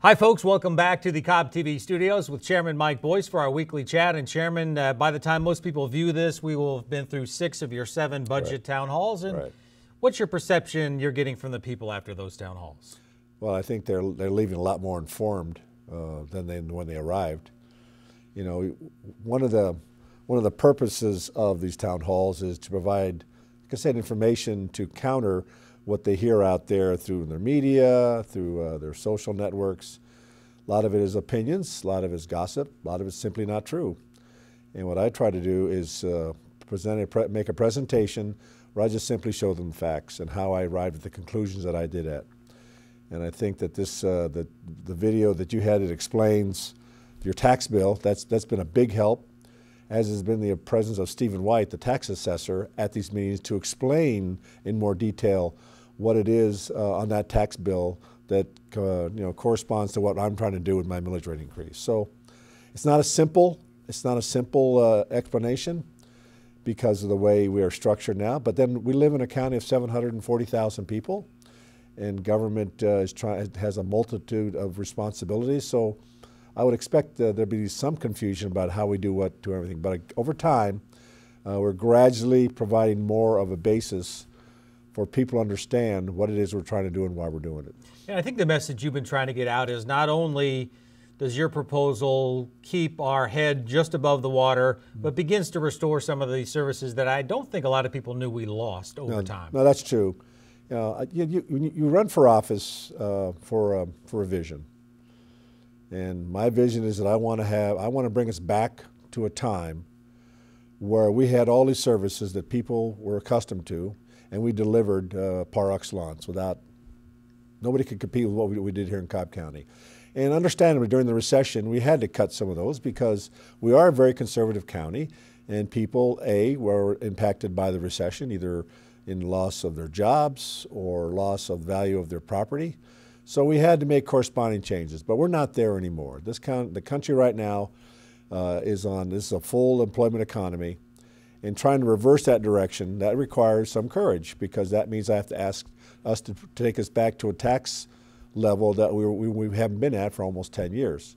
Hi folks, welcome back to the Cobb TV studios with Chairman Mike Boyce for our weekly chat. And Chairman, by the time most people view this, we will have been through 6 of your 7 budget town halls. And what's your perception you're getting from the people after those town halls? Well, I think they're leaving a lot more informed than when they arrived. You know, one of the purposes of these town halls is to provide, like I said, information to counter what they hear out there through their media, through their social networks. A lot of it is opinions, a lot of it is gossip, a lot of it's simply not true. And what I try to do is make a presentation where I just simply show them facts and how I arrived at the conclusions that I did at. And I think that this, the video that you had, it explains your tax bill. That's been a big help, as has been the presence of Stephen White, the tax assessor, at these meetings to explain in more detail what it is on that tax bill that corresponds to what I'm trying to do with my millage rate increase. So it's not a simple explanation because of the way we are structured now. But then we live in a county of 740,000 people, and government has a multitude of responsibilities. So I would expect there'd be some confusion about how we do everything. But over time, we're gradually providing more of a basis for people to understand what it is we're trying to do and why we're doing it. And I think the message you've been trying to get out is not only does your proposal keep our head just above the water, but begins to restore some of the services that I don't think a lot of people knew we lost over time. No, that's true. You run for office for a vision. And my vision is that I want to bring us back to a time where we had all these services that people were accustomed to, and we delivered par excellence nobody could compete with what we did here in Cobb County. And understandably, during the recession, we had to cut some of those because we are a very conservative county, and people, were impacted by the recession, either in loss of their jobs or loss of value of their property. So we had to make corresponding changes, but we're not there anymore. The country right now this is a full employment economy, and trying to reverse that direction, that requires some courage, because that means I have to ask us to take us back to a tax level that we haven't been at for almost 10 years.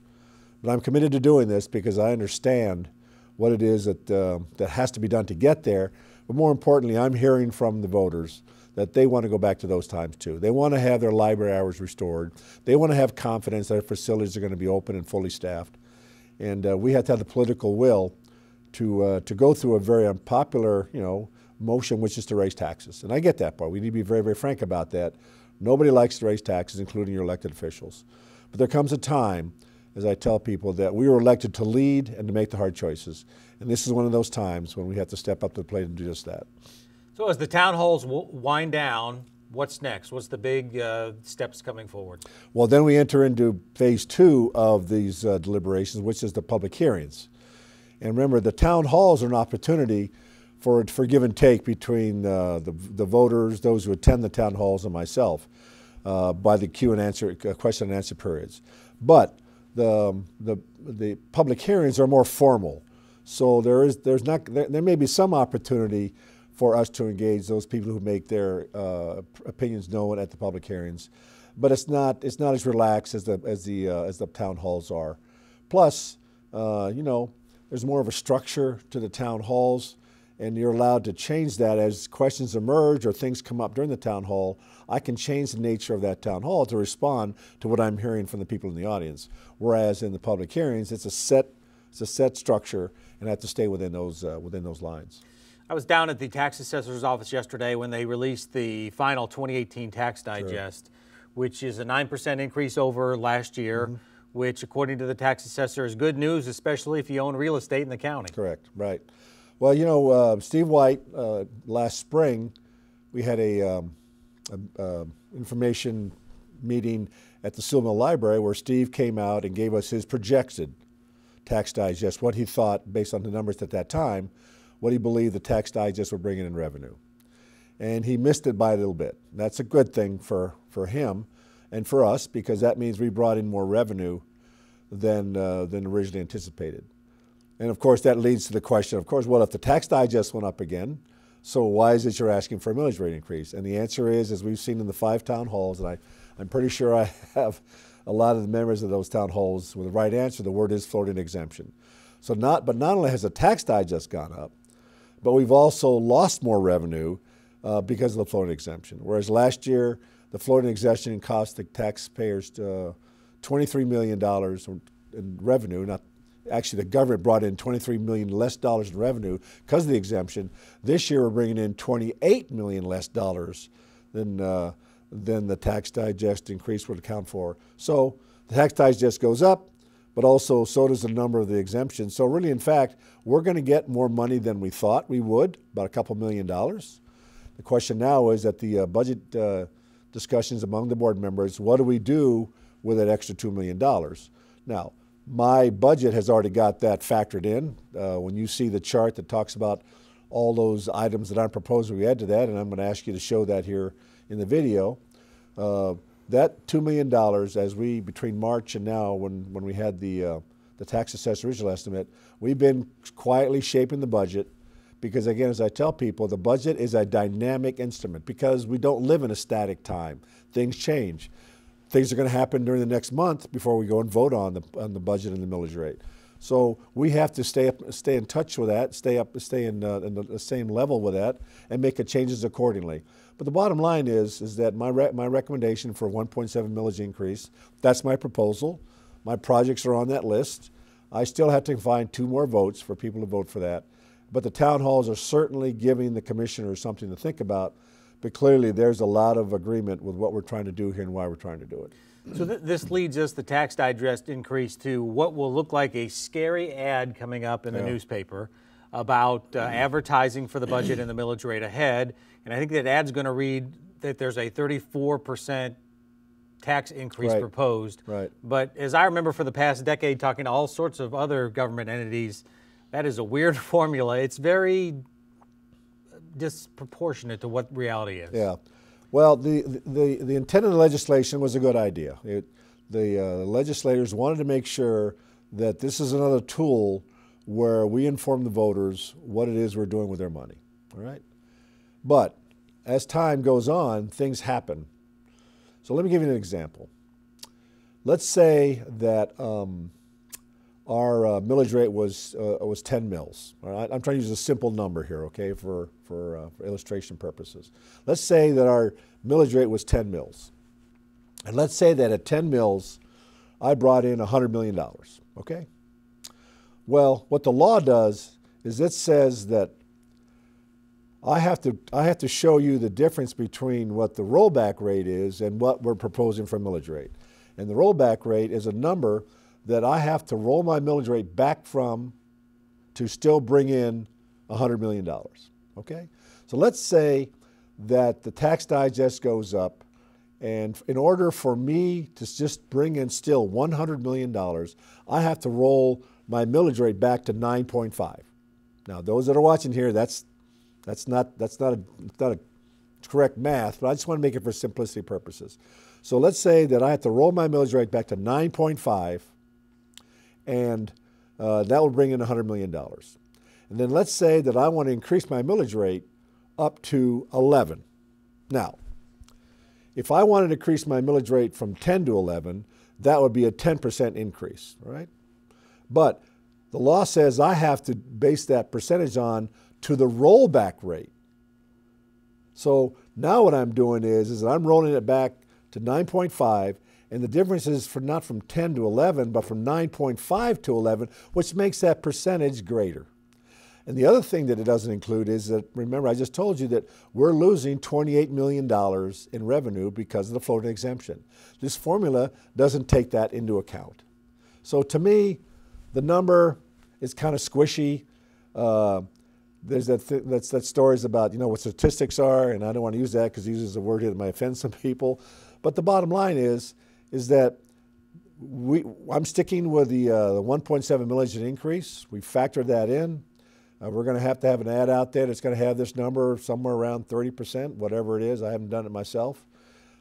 But I'm committed to doing this because I understand what it is that has to be done to get there. But more importantly, I'm hearing from the voters that they want to go back to those times too. They want to have their library hours restored. They want to have confidence that their facilities are going to be open and fully staffed. And we have to have the political will to go through a very unpopular, motion, which is to raise taxes. And I get that part. We need to be very, very frank about that. Nobody likes to raise taxes, including your elected officials. But there comes a time, as I tell people, that we were elected to lead and to make the hard choices. And this is one of those times when we have to step up to the plate and do just that. So as the town halls wind down, what's next? What's the big steps coming forward? Well, then we enter into phase 2 of these deliberations, which is the public hearings. And remember, the town halls are an opportunity for give and take between the voters, those who attend the town halls, and myself by the question and answer periods. But the public hearings are more formal, so there may be some opportunity for us to engage those people who make their opinions known at the public hearings, but it's not as relaxed as the town halls are. Plus, there's more of a structure to the town halls, and you're allowed to change that as questions emerge or things come up during the town hall. I can change the nature of that town hall to respond to what I'm hearing from the people in the audience. Whereas in the public hearings, it's a set structure, and I have to stay within those lines. I was down at the tax assessor's office yesterday when they released the final 2018 tax digest, which is a 9% increase over last year, which, according to the tax assessor, is good news, especially if you own real estate in the county. Correct, right. Well, Steve White, last spring, we had a information meeting at the Mill Library where Steve came out and gave us his projected tax digest, what he thought, based on the numbers at that time, what he believed the tax digest would bring in revenue. And he missed it by a little bit. That's a good thing for him and for us, because that means we brought in more revenue than originally anticipated. And of course, that leads to the question, of course, well, if the tax digest went up again, so why is it you're asking for a millage rate increase? And the answer is, as we've seen in the 5 town halls, and I'm pretty sure I have a lot of the members of those town halls with the right answer. The word is floating exemption. So not only has the tax digest gone up, but we've also lost more revenue because of the floating exemption. Whereas last year, the floating exemption cost the taxpayers $23 million in revenue. Not actually, the government brought in $23 million less dollars in revenue because of the exemption. This year, we're bringing in $28 million less dollars than the tax digest increase would account for. So the tax digest goes up, but also so does the number of the exemptions. So really, in fact, we're going to get more money than we thought we would, about a couple $1 million. The question now is at the budget discussions among the board members, what do we do with that extra $2 million? Now, my budget has already got that factored in. When you see the chart that talks about all those items that I'm proposing we add to that, and I'm going to ask you to show that here in the video, that $2 million as we, between March and now when we had the tax assessor original estimate, we've been quietly shaping the budget because, again, as I tell people, the budget is a dynamic instrument because we don't live in a static time. Things change. Things are going to happen during the next month before we go and vote on the budget and the millage rate. So we have to stay in touch with that, stay in the same level with that, and make the changes accordingly. But the bottom line is that my recommendation for a 1.7 millage increase, that's my proposal. My projects are on that list. I still have to find 2 more votes for people to vote for that. But the town halls are certainly giving the commissioners something to think about. But clearly, there's a lot of agreement with what we're trying to do here and why we're trying to do it. So this leads us, the tax digest increase, to what will look like a scary ad coming up in the newspaper about advertising for the budget and the millage rate ahead. And I think that ad's going to read that there's a 34% tax increase proposed. Right. But as I remember for the past decade talking to all sorts of other government entities, that is a weird formula. It's very disproportionate to what reality is. Yeah. Well, the intent of the legislation was a good idea. The legislators wanted to make sure that this is another tool where we inform the voters what it is we're doing with their money. All right? But as time goes on, things happen. So let me give you an example. Let's say that our millage rate was 10 mils. All right? I'm trying to use a simple number here, okay, for illustration purposes. Let's say that our millage rate was 10 mils. And let's say that at 10 mils, I brought in $100 million, okay? Well, what the law does is it says that I have to show you the difference between what the rollback rate is and what we're proposing for millage rate. And the rollback rate is a number that I have to roll my millage rate back from to still bring in $100 million, okay? So let's say that the tax digest goes up, and in order for me to just bring in still $100 million, I have to roll my millage rate back to 9.5. Now, those that are watching here, that's not a correct math, but I just want to make it for simplicity purposes. So let's say that I have to roll my millage rate back to 9.5, and that will bring in $100 million. And then let's say that I want to increase my millage rate up to 11. Now, if I wanted to increase my millage rate from 10 to 11, that would be a 10% increase, right? But the law says I have to base that percentage on to the rollback rate. So now what I'm doing is that I'm rolling it back to 9.5, and the difference is not from 10 to 11, but from 9.5 to 11, which makes that percentage greater. And the other thing that it doesn't include is that, remember, I just told you that we're losing $28 million in revenue because of the floating exemption. This formula doesn't take that into account. So to me, the number is kind of squishy. There's that stories about, what statistics are, and I don't want to use that because it uses a word here that might offend some people. But the bottom line is that I'm sticking with the 1.7 millage increase. We factored that in. We're going to have an ad out there that's going to have this number somewhere around 30%, whatever it is. I haven't done it myself.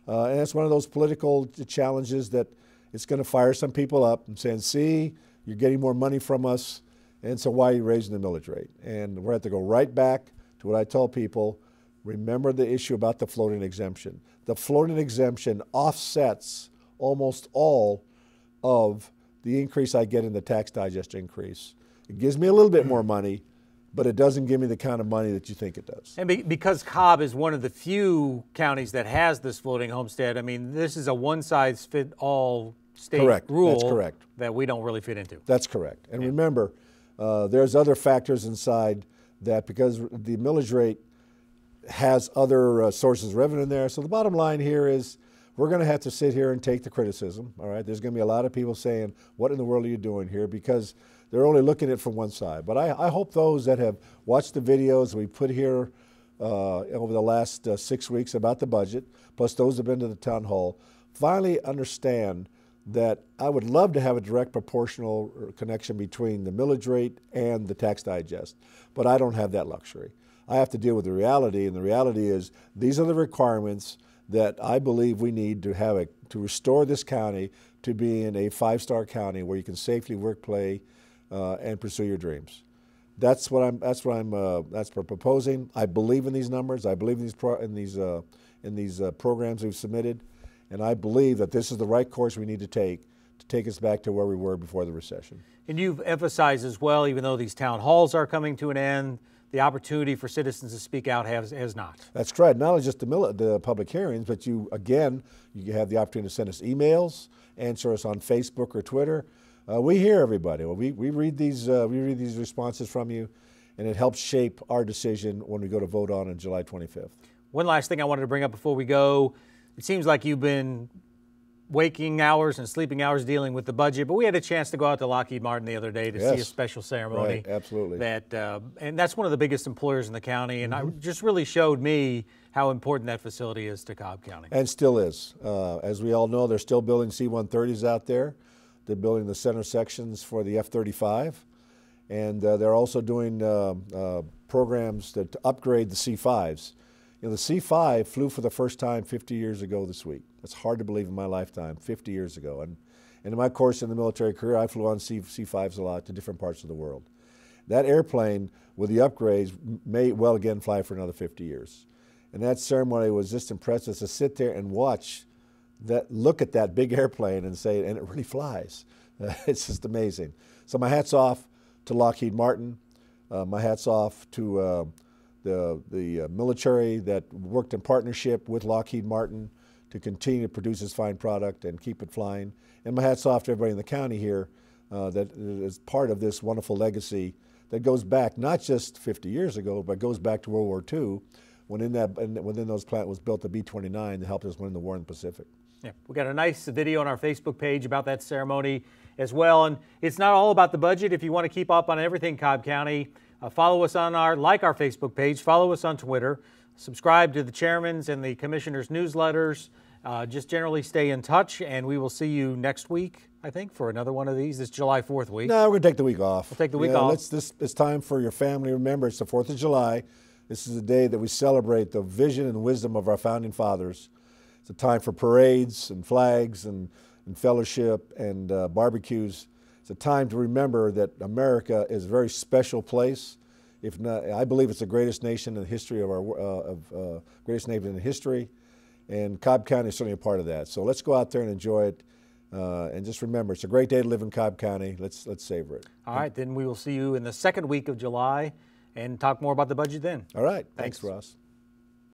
And it's one of those political challenges that it's going to fire some people up and saying, see, you're getting more money from us, and so why are you raising the millage rate? And we're going to have to go right back to what I tell people. Remember the issue about the floating exemption. The floating exemption offsets almost all of the increase I get in the tax digest increase. It gives me a little bit more money, but it doesn't give me the kind of money that you think it does. And because Cobb is one of the few counties that has this floating homestead, I mean, this is a one-size-fits-all state Correct. rule. That's correct. That we don't really fit into. That's correct. And remember, there's other factors inside that, because the millage rate has other sources of revenue in there. So the bottom line here is we're going to have to sit here and take the criticism. All right, there's going to be a lot of people saying, what in the world are you doing here? Because they're only looking at it from one side. But I hope those that have watched the videos we put here over the last 6 weeks about the budget, plus those who have been to the town hall, finally understand that I would love to have a direct proportional connection between the millage rate and the tax digest, but I don't have that luxury. I have to deal with the reality, and the reality is these are the requirements that I believe we need to have to restore this county to being a 5-star county where you can safely work, play, and pursue your dreams. That's what I'm proposing. I believe in these numbers. I believe in these programs we've submitted, and I believe that this is the right course we need to take us back to where we were before the recession. And you've emphasized as well, even though these town halls are coming to an end, the opportunity for citizens to speak out has not. That's correct. Not only just the public hearings, but you have the opportunity to send us emails, answer us on Facebook or Twitter. We hear everybody. We read these responses from you, and it helps shape our decision when we go to vote on July 25th. One last thing I wanted to bring up before we go. It seems like you've been waking hours and sleeping hours dealing with the budget, but we had a chance to go out to Lockheed Martin the other day to see a special ceremony. Right, absolutely. And that's one of the biggest employers in the county, and it just really showed me how important that facility is to Cobb County. And still is. As we all know, they're still building C-130s out there. They're building the center sections for the F-35, and they're also doing programs to upgrade the C-5s. You know, the C-5 flew for the first time 50 years ago this week. It's hard to believe in my lifetime, 50 years ago. And in my course in the military career, I flew on C-5s a lot to different parts of the world. That airplane, with the upgrades, may well again fly for another 50 years. And that ceremony was just impressive to sit there and look at that big airplane and say, and it really flies. It's just amazing. So my hat's off to Lockheed Martin. My hat's off to the military that worked in partnership with Lockheed Martin to continue to produce this fine product and keep it flying. And my hat's off to everybody in the county here that is part of this wonderful legacy that goes back not just 50 years ago, but goes back to World War II, when within those plant was built the B-29 that helped us win the war in the Pacific. Yeah, we got a nice video on our Facebook page about that ceremony as well. And it's not all about the budget. If you want to keep up on everything Cobb County, follow us on our Facebook page, follow us on Twitter, subscribe to the chairman's and the commissioner's newsletters. Just generally stay in touch, and we will see you next week, I think, for another one of these. It's July 4th week. No, we're going to take the week off. We'll take the week off. It's time for your family. Remember, it's the 4th of July. This is the day that we celebrate the vision and wisdom of our founding fathers. It's a time for parades and flags and fellowship and barbecues. It's a time to remember that America is a very special place. If not, I believe it's the greatest nation in the history of greatest nation in history, and Cobb County is certainly a part of that. So let's go out there and enjoy it, and just remember, it's a great day to live in Cobb County. Let's savor it. All right, then we will see you in the second week of July and talk more about the budget then. All right, thanks Ross.